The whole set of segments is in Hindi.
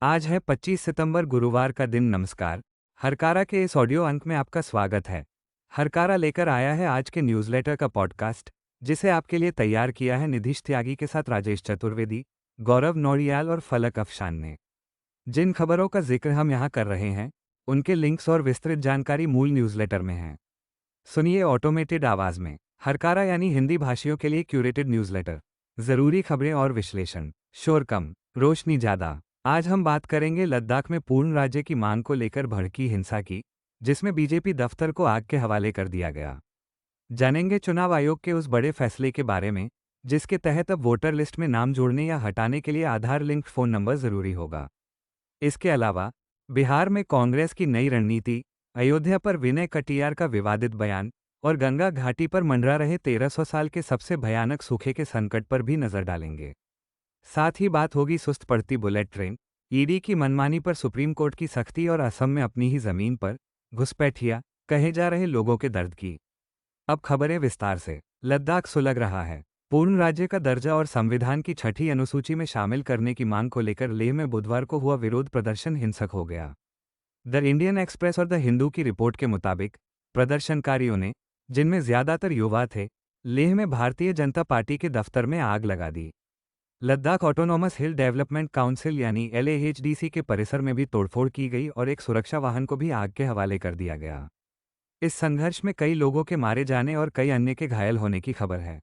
आज है 25 सितंबर गुरुवार का दिन। नमस्कार। हरकारा के इस ऑडियो अंक में आपका स्वागत है। हरकारा लेकर आया है आज के न्यूज़लेटर का पॉडकास्ट, जिसे आपके लिए तैयार किया है निधिश त्यागी के साथ राजेश चतुर्वेदी, गौरव नौड़ियाल और फलक अफशान ने। जिन खबरों का जिक्र हम यहाँ कर रहे हैं, उनके लिंक्स और विस्तृत जानकारी मूल न्यूज़लेटर में है। सुनिए ऑटोमेटेड आवाज़ में। हरकारा यानी हिंदी भाषियों के लिए क्यूरेटेड न्यूज़लेटर। ज़रूरी खबरें और विश्लेषण, शोर कम, रोशनी ज़्यादा। आज हम बात करेंगे लद्दाख में पूर्ण राज्य की मांग को लेकर भड़की हिंसा की, जिसमें बीजेपी दफ्तर को आग के हवाले कर दिया गया। जानेंगे चुनाव आयोग के उस बड़े फैसले के बारे में, जिसके तहत अब वोटर लिस्ट में नाम जोड़ने या हटाने के लिए आधार लिंक्ड फ़ोन नंबर ज़रूरी होगा। इसके अलावा बिहार में कांग्रेस की नई रणनीति, अयोध्या पर विनय कटियार का विवादित बयान और गंगा घाटी पर मंडरा रहे 1300 साल के सबसे भयानक सूखे के संकट पर भी नजर डालेंगे। साथ ही बात होगी सुस्त पड़ती बुलेट ट्रेन, ईडी की मनमानी पर सुप्रीम कोर्ट की सख्ती और असम में अपनी ही जमीन पर घुसपैठिया कहे जा रहे लोगों के दर्द की। अब खबरें विस्तार से। लद्दाख सुलग रहा है। पूर्ण राज्य का दर्जा और संविधान की छठी अनुसूची में शामिल करने की मांग को लेकर लेह में बुधवार को हुआ विरोध प्रदर्शन हिंसक हो गया। द इंडियन एक्सप्रेस और द हिंदू की रिपोर्ट के मुताबिक प्रदर्शनकारियों ने, जिनमें ज्यादातर युवा थे, लेह में भारतीय जनता पार्टी के दफ्तर में आग लगा दी। Ladakh autonomous hill development council यानी LAHDC के परिसर में भी तोड़फोड़ की गई और एक सुरक्षा वाहन को भी आग के हवाले कर दिया गया। इस संघर्ष में कई लोगों के मारे जाने और कई अन्य के घायल होने की खबर है।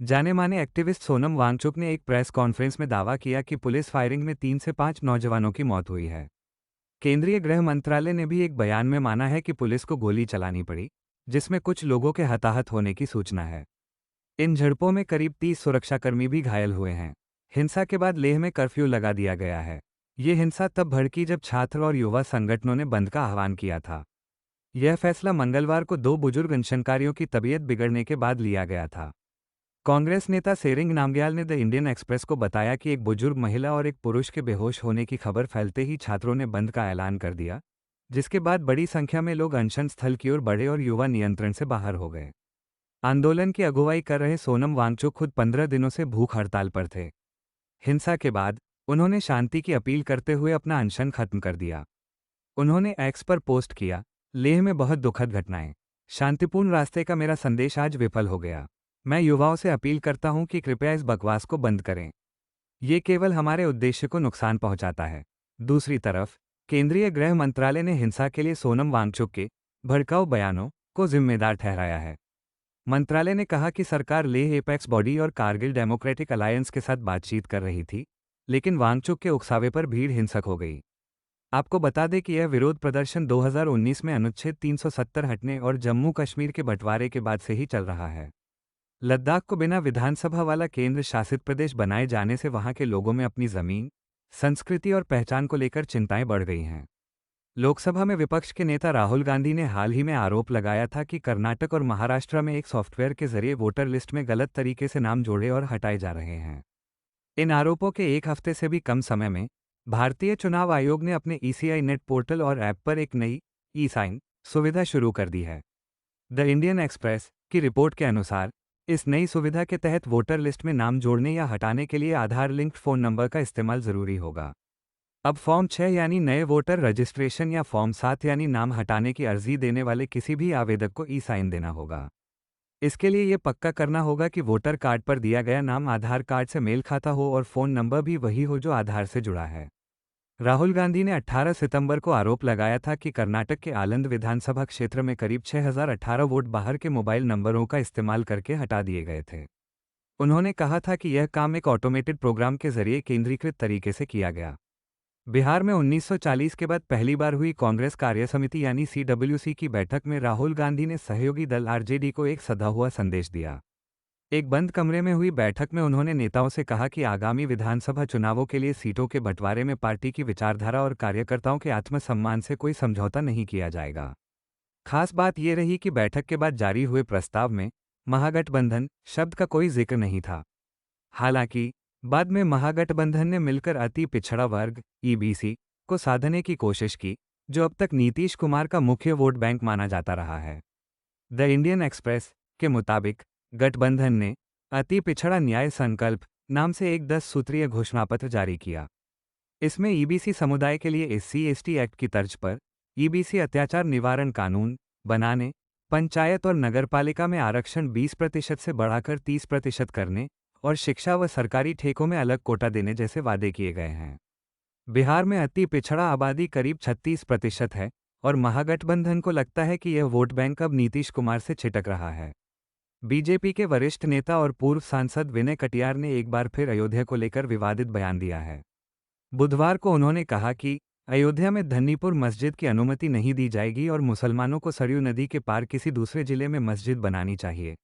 जाने माने एक्टिविस्ट सोनम वांगचुक ने एक प्रेस कॉन्फ्रेंस में दावा किया कि पुलिस फायरिंग में 3 से 5 नौजवानों की मौत हुई है। केंद्रीय गृह मंत्रालय ने भी एक बयान में माना है कि पुलिस को गोली चलानी पड़ी, जिसमें कुछ लोगों के हताहत होने की सूचना है। इन झड़पों में करीब 30 सुरक्षाकर्मी भी घायल हुए हैं। हिंसा के बाद लेह में कर्फ्यू लगा दिया गया है। ये हिंसा तब भड़की जब छात्र और युवा संगठनों ने बंद का आह्वान किया था। यह फैसला मंगलवार को 2 बुजुर्ग अनशनकारियों की तबीयत बिगड़ने के बाद लिया गया था। कांग्रेस नेता सेरिंग नामग्याल ने द इंडियन एक्सप्रेस को बताया कि एक बुजुर्ग महिला और एक पुरुष के बेहोश होने की खबर फैलते ही छात्रों ने बंद का ऐलान कर दिया, जिसके बाद बड़ी संख्या में लोग अनशन स्थल की ओर बढ़े और युवा नियंत्रण से बाहर हो गए। आंदोलन की अगुवाई कर रहे सोनम वांगचुक खुद 15 दिनों से भूख हड़ताल पर थे। हिंसा के बाद उन्होंने शांति की अपील करते हुए अपना अनशन खत्म कर दिया। उन्होंने एक्स पर पोस्ट किया, लेह में बहुत दुखद घटनाएं, शांतिपूर्ण रास्ते का मेरा संदेश आज विफल हो गया। मैं युवाओं से अपील करता हूं कि कृपया इस बकवास को बंद करें। ये केवल हमारे उद्देश्य को नुकसान पहुंचाता है। दूसरी तरफ केंद्रीय गृह मंत्रालय ने हिंसा के लिए सोनम वांगचुक के भड़काऊ बयानों को जिम्मेदार ठहराया है। मंत्रालय ने कहा कि सरकार लेह एपेक्स बॉडी और कारगिल डेमोक्रेटिक अलायंस के साथ बातचीत कर रही थी, लेकिन वांगचुक के उकसावे पर भीड़ हिंसक हो गई। आपको बता दें कि यह विरोध प्रदर्शन 2019 में अनुच्छेद 370 हटने और जम्मू कश्मीर के बंटवारे के बाद से ही चल रहा है। लद्दाख को बिना विधानसभा वाला केंद्र शासित प्रदेश बनाए जाने से वहां के लोगों में अपनी जमीन, संस्कृति और पहचान को लेकर चिंताएं बढ़ गई हैं। लोकसभा में विपक्ष के नेता राहुल गांधी ने हाल ही में आरोप लगाया था कि कर्नाटक और महाराष्ट्र में एक सॉफ्टवेयर के जरिए वोटर लिस्ट में गलत तरीके से नाम जोड़े और हटाए जा रहे हैं। इन आरोपों के एक हफ्ते से भी कम समय में भारतीय चुनाव आयोग ने अपने ECI नेट पोर्टल और ऐप पर एक नई ई-साइन सुविधा शुरू कर दी है। द इंडियन एक्सप्रेस की रिपोर्ट के अनुसार इस नई सुविधा के तहत वोटर लिस्ट में नाम जोड़ने या हटाने के लिए आधार लिंक्ड फ़ोन नंबर का इस्तेमाल ज़रूरी होगा। अब फॉर्म 6 यानी नए वोटर रजिस्ट्रेशन या फॉर्म 7 यानी नाम हटाने की अर्जी देने वाले किसी भी आवेदक को ई-साइन देना होगा। इसके लिए ये पक्का करना होगा कि वोटर कार्ड पर दिया गया नाम आधार कार्ड से मेल खाता हो और फ़ोन नंबर भी वही हो जो आधार से जुड़ा है। राहुल गांधी ने 18 सितंबर को आरोप लगाया था कि कर्नाटक के आलंद विधानसभा क्षेत्र में करीब 6018 वोट बाहर के मोबाइल नंबरों का इस्तेमाल करके हटा दिए गए थे। उन्होंने कहा था कि यह काम एक ऑटोमेटेड प्रोग्राम के जरिए केंद्रीकृत तरीके से किया गया। बिहार में 1940 के बाद पहली बार हुई कांग्रेस कार्यसमिति यानी CWC की बैठक में राहुल गांधी ने सहयोगी दल RJD को एक सधा हुआ संदेश दिया। एक बंद कमरे में हुई बैठक में उन्होंने नेताओं से कहा कि आगामी विधानसभा चुनावों के लिए सीटों के बंटवारे में पार्टी की विचारधारा और कार्यकर्ताओं के आत्मसम्मान से कोई समझौता नहीं किया जाएगा। खास बात यह रही कि बैठक के बाद जारी हुए प्रस्ताव में महागठबंधन शब्द का कोई जिक्र नहीं था। हालांकि बाद में महागठबंधन ने मिलकर अति पिछड़ा वर्ग EBC को साधने की कोशिश की, जो अब तक नीतीश कुमार का मुख्य वोट बैंक माना जाता रहा है। द इंडियन एक्सप्रेस के मुताबिक गठबंधन ने अति पिछड़ा न्याय संकल्प नाम से एक 10 सूत्रीय घोषणापत्र जारी किया। इसमें ईबीसी समुदाय के लिए एससी/एसटी एक्ट की तर्ज पर ईबीसी अत्याचार निवारण कानून बनाने, पंचायत और नगरपालिका में आरक्षण 20% से बढ़ाकर 30% करने और शिक्षा व सरकारी ठेकों में अलग कोटा देने जैसे वादे किए गए हैं। बिहार में अति पिछड़ा आबादी करीब 36% है और महागठबंधन को लगता है कि यह वोट बैंक अब नीतीश कुमार से छिटक रहा है। बीजेपी के वरिष्ठ नेता और पूर्व सांसद विनय कटियार ने एक बार फिर अयोध्या को लेकर विवादित बयान दिया है। बुधवार को उन्होंने कहा कि अयोध्या में धन्नीपुर मस्जिद की अनुमति नहीं दी जाएगी और मुसलमानों को सरयू नदी के पार किसी दूसरे जिले में मस्जिद बनानी चाहिए।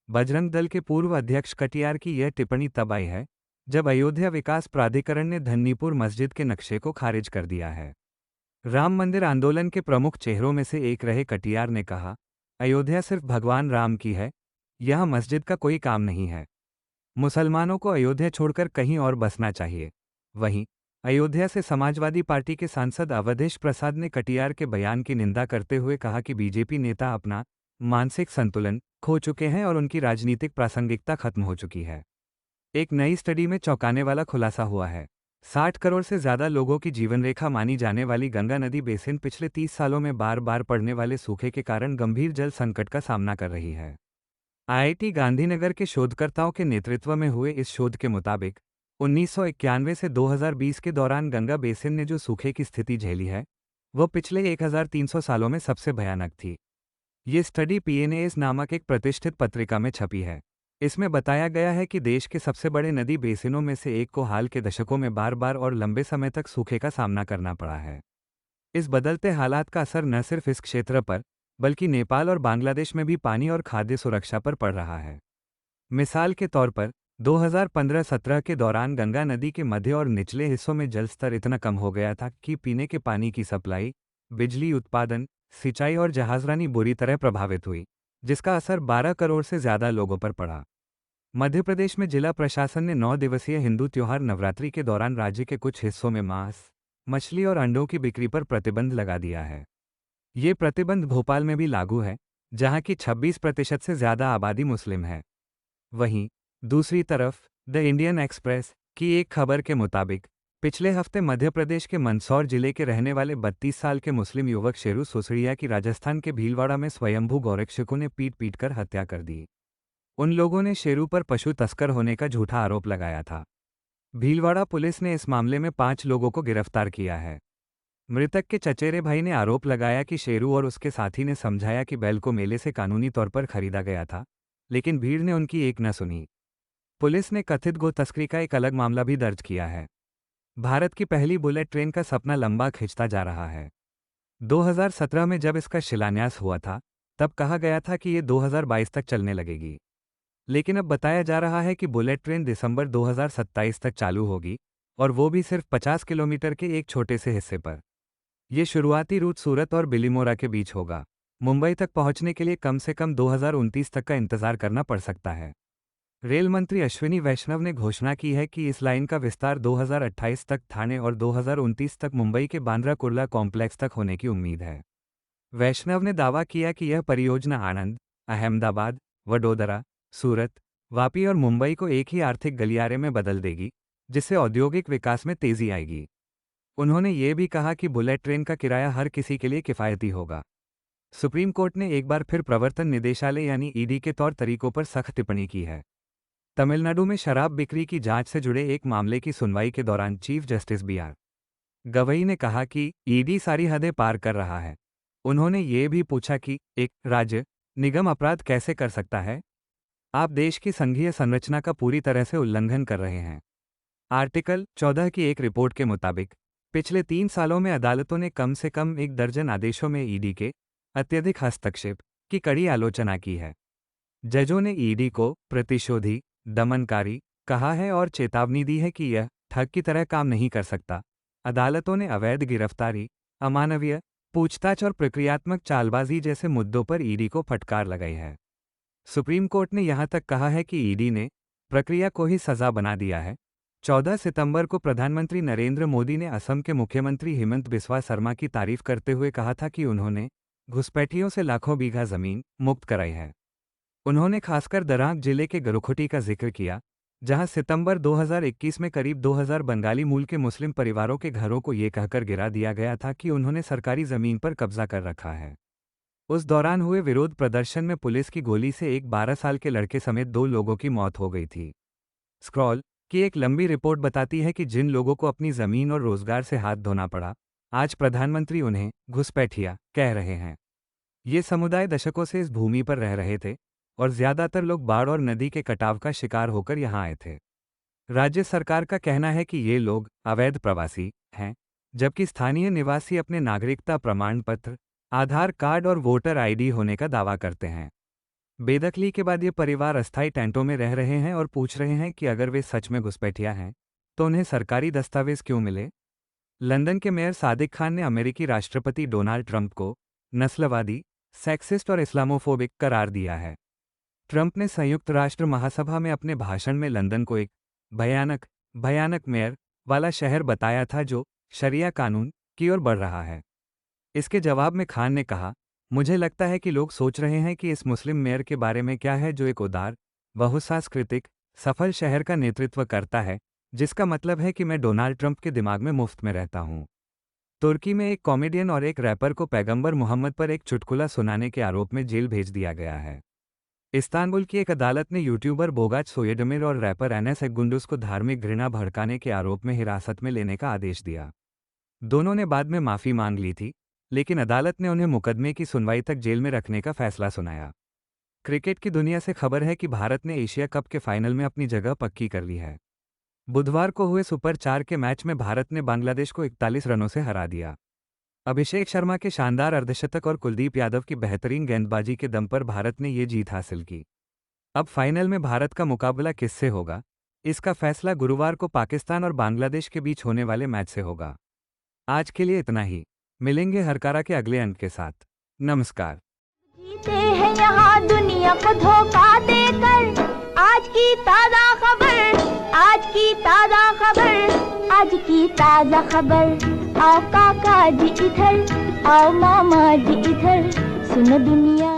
बजरंग दल के पूर्व अध्यक्ष कटियार की यह टिप्पणी तब आई है जब अयोध्या विकास प्राधिकरण ने धन्नीपुर मस्जिद के नक्शे को खारिज कर दिया है। राम मंदिर आंदोलन के प्रमुख चेहरों में से एक रहे कटियार ने कहा, अयोध्या सिर्फ भगवान राम की है, यह मस्जिद का कोई काम नहीं है। मुसलमानों को अयोध्या छोड़कर कहीं और बसना चाहिए। वहीं अयोध्या से समाजवादी पार्टी के सांसद अवधेश प्रसाद ने कटियार के बयान की निंदा करते हुए कहा कि बीजेपी नेता अपना मानसिक संतुलन खो चुके हैं और उनकी राजनीतिक प्रासंगिकता खत्म हो चुकी है। एक नई स्टडी में चौंकाने वाला खुलासा हुआ है। 60 करोड़ से ज्यादा लोगों की जीवनरेखा मानी जाने वाली गंगा नदी बेसिन पिछले 30 सालों में बार बार पड़ने वाले सूखे के कारण गंभीर जल संकट का सामना कर रही है। आईआईटी गांधीनगर के शोधकर्ताओं के नेतृत्व में हुए इस शोध के मुताबिक 1991 से 2020 के दौरान गंगा बेसिन ने जो सूखे की स्थिति झेली है, वह पिछले 1300 सालों में सबसे भयानक थी। ये स्टडी पीएनएस नामक एक प्रतिष्ठित पत्रिका में छपी है। इसमें बताया गया है कि देश के सबसे बड़े नदी बेसिनों में से एक को हाल के दशकों में बार बार और लंबे समय तक सूखे का सामना करना पड़ा है। इस बदलते हालात का असर न सिर्फ इस क्षेत्र पर, बल्कि नेपाल और बांग्लादेश में भी पानी और खाद्य सुरक्षा पर पड़ रहा है। मिसाल के तौर पर 2015-17 के दौरान गंगा नदी के मध्य और निचले हिस्सों में जल स्तर इतना कम हो गया था कि पीने के पानी की सप्लाई, बिजली उत्पादन, सिंचाई और जहाजरानी बुरी तरह प्रभावित हुई, जिसका असर 12 करोड़ से ज्यादा लोगों पर पड़ा। मध्य प्रदेश में जिला प्रशासन ने 9 दिवसीय हिंदू त्योहार नवरात्रि के दौरान राज्य के कुछ हिस्सों में मांस, मछली और अंडों की बिक्री पर प्रतिबंध लगा दिया है। ये प्रतिबंध भोपाल में भी लागू है, जहां की 26% से ज्यादा आबादी मुस्लिम है। वहीं दूसरी तरफ द इंडियन एक्सप्रेस की एक खबर के मुताबिक पिछले हफ्ते मध्य प्रदेश के मंदसौर जिले के रहने वाले 32 साल के मुस्लिम युवक शेरू सुसड़िया की राजस्थान के भीलवाड़ा में स्वयंभू गौरक्षकों ने पीट कर हत्या कर दी। उन लोगों ने शेरू पर पशु तस्कर होने का झूठा आरोप लगाया था। भीलवाड़ा पुलिस ने इस मामले में 5 लोगों को गिरफ्तार किया है। मृतक के चचेरे भाई ने आरोप लगाया कि शेरू और उसके साथी ने समझाया कि बैल को मेले से कानूनी तौर पर खरीदा गया था, लेकिन भीड़ ने उनकी एक न सुनी। पुलिस ने कथित गो तस्करी का एक अलग मामला भी दर्ज किया है। भारत की पहली बुलेट ट्रेन का सपना लंबा खिंचता जा रहा है। 2017 में जब इसका शिलान्यास हुआ था, तब कहा गया था कि ये 2022 तक चलने लगेगी। लेकिन अब बताया जा रहा है कि बुलेट ट्रेन दिसंबर 2027 तक चालू होगी, और वो भी सिर्फ 50 किलोमीटर के एक छोटे से हिस्से पर। ये शुरुआती रूट सूरत और बिलीमोरा के बीच होगा। मुंबई तक पहुंचने के लिए कम से कम 2029 तक का इंतजार करना पड़ सकता है। रेल मंत्री अश्विनी वैष्णव ने घोषणा की है कि इस लाइन का विस्तार 2028 तक ठाणे और 2029 तक मुंबई के बांद्रा कुर्ला कॉम्प्लेक्स तक होने की उम्मीद है। वैष्णव ने दावा किया कि यह परियोजना आनंद, अहमदाबाद, वडोदरा, सूरत, वापी और मुंबई को एक ही आर्थिक गलियारे में बदल देगी, जिससे औद्योगिक विकास में तेजी आएगी। उन्होंने ये भी कहा कि बुलेट ट्रेन का किराया हर किसी के लिए किफ़ायती होगा। सुप्रीम कोर्ट ने एक बार फिर प्रवर्तन निदेशालय यानी ईडी के तौर तरीकों पर सख्त टिप्पणी की है। तमिलनाडु में शराब बिक्री की जांच से जुड़े एक मामले की सुनवाई के दौरान चीफ जस्टिस बी.आर. गवई ने कहा कि ईडी सारी हदें पार कर रहा है। उन्होंने ये भी पूछा कि एक राज्य निगम अपराध कैसे कर सकता है? आप देश की संघीय संरचना का पूरी तरह से उल्लंघन कर रहे हैं। आर्टिकल 14 की एक रिपोर्ट के मुताबिक पिछले 3 सालों में अदालतों ने कम से कम 1 दर्जन आदेशों में ईडी के अत्यधिक हस्तक्षेप की कड़ी आलोचना की है। जजों ने ईडी को प्रतिशोधी, दमनकारी कहा है और चेतावनी दी है कि यह ठग की तरह काम नहीं कर सकता। अदालतों ने अवैध गिरफ्तारी, अमानवीय पूछताछ और प्रक्रियात्मक चालबाजी जैसे मुद्दों पर ईडी को फटकार लगाई है। सुप्रीम कोर्ट ने यहां तक कहा है कि ईडी ने प्रक्रिया को ही सजा बना दिया है। 14 सितंबर को प्रधानमंत्री नरेंद्र मोदी ने असम के मुख्यमंत्री हेमंत बिस्वा शर्मा की तारीफ करते हुए कहा था कि उन्होंने घुसपैठियों से लाखों बीघा जमीन मुक्त कराई है। उन्होंने खासकर दरांग जिले के गरुखुटी का जिक्र किया, जहां सितंबर 2021 में करीब 2000 बंगाली मूल के मुस्लिम परिवारों के घरों को ये कहकर गिरा दिया गया था कि उन्होंने सरकारी जमीन पर कब्जा कर रखा है। उस दौरान हुए विरोध प्रदर्शन में पुलिस की गोली से एक 12 साल के लड़के समेत 2 लोगों की मौत हो गई थी। स्क्रॉल की एक लंबी रिपोर्ट बताती है कि जिन लोगों को अपनी जमीन और रोजगार से हाथ धोना पड़ा, आज प्रधानमंत्री उन्हें घुसपैठिया कह रहे हैं। ये समुदाय दशकों से इस भूमि पर रह रहे थे और ज्यादातर लोग बाढ़ और नदी के कटाव का शिकार होकर यहां आए थे। राज्य सरकार का कहना है कि ये लोग अवैध प्रवासी हैं, जबकि स्थानीय निवासी अपने नागरिकता प्रमाण पत्र, आधार कार्ड और वोटर आईडी होने का दावा करते हैं। बेदखली के बाद ये परिवार अस्थायी टेंटों में रह रहे हैं और पूछ रहे हैं कि अगर वे सच में घुसपैठिया हैं, तो उन्हें सरकारी दस्तावेज क्यों मिले। लंदन के मेयर सादिक खान ने अमेरिकी राष्ट्रपति डोनाल्ड ट्रंप को नस्लवादी, सेक्सिस्ट और इस्लामोफोबिक करार दिया है। ट्रंप ने संयुक्त राष्ट्र महासभा में अपने भाषण में लंदन को एक भयानक मेयर वाला शहर बताया था जो शरिया कानून की ओर बढ़ रहा है। इसके जवाब में खान ने कहा, मुझे लगता है कि लोग सोच रहे हैं कि इस मुस्लिम मेयर के बारे में क्या है जो एक उदार, बहुसांस्कृतिक, सफल शहर का नेतृत्व करता है, जिसका मतलब है कि मैं डोनाल्ड ट्रंप के दिमाग में मुफ्त में रहता हूं। तुर्की में एक कॉमेडियन और एक रैपर को पैगंबर मोहम्मद पर एक चुटकुला सुनाने के आरोप में जेल भेज दिया गया है। इस्तांबुल की एक अदालत ने यूट्यूबर बोगाच सोयेडमिर और रैपर एनएस एक्गुंडुस को धार्मिक घृणा भड़काने के आरोप में हिरासत में लेने का आदेश दिया। दोनों ने बाद में माफी मांग ली थी, लेकिन अदालत ने उन्हें मुकदमे की सुनवाई तक जेल में रखने का फैसला सुनाया। क्रिकेट की दुनिया से खबर है कि भारत ने एशिया कप के फाइनल में अपनी जगह पक्की कर ली है। बुधवार को हुए सुपर 4 के मैच में भारत ने बांग्लादेश को 41 रनों से हरा दिया। अभिषेक शर्मा के शानदार अर्धशतक और कुलदीप यादव की बेहतरीन गेंदबाजी के दम पर भारत ने ये जीत हासिल की। अब फाइनल में भारत का मुकाबला किससे होगा, इसका फैसला गुरुवार को पाकिस्तान और बांग्लादेश के बीच होने वाले मैच से होगा। आज के लिए इतना ही। मिलेंगे हरकारा के अगले अंक के साथ। नमस्कार। जीते हैं यहाँ दुनिया को धोखा देकर। आज की ताजा खबर, आज की ताजा खबर, आज की ताजा खबर। आओ काका जी इधर, आओ मामा जी इधर, सुनो दुनिया।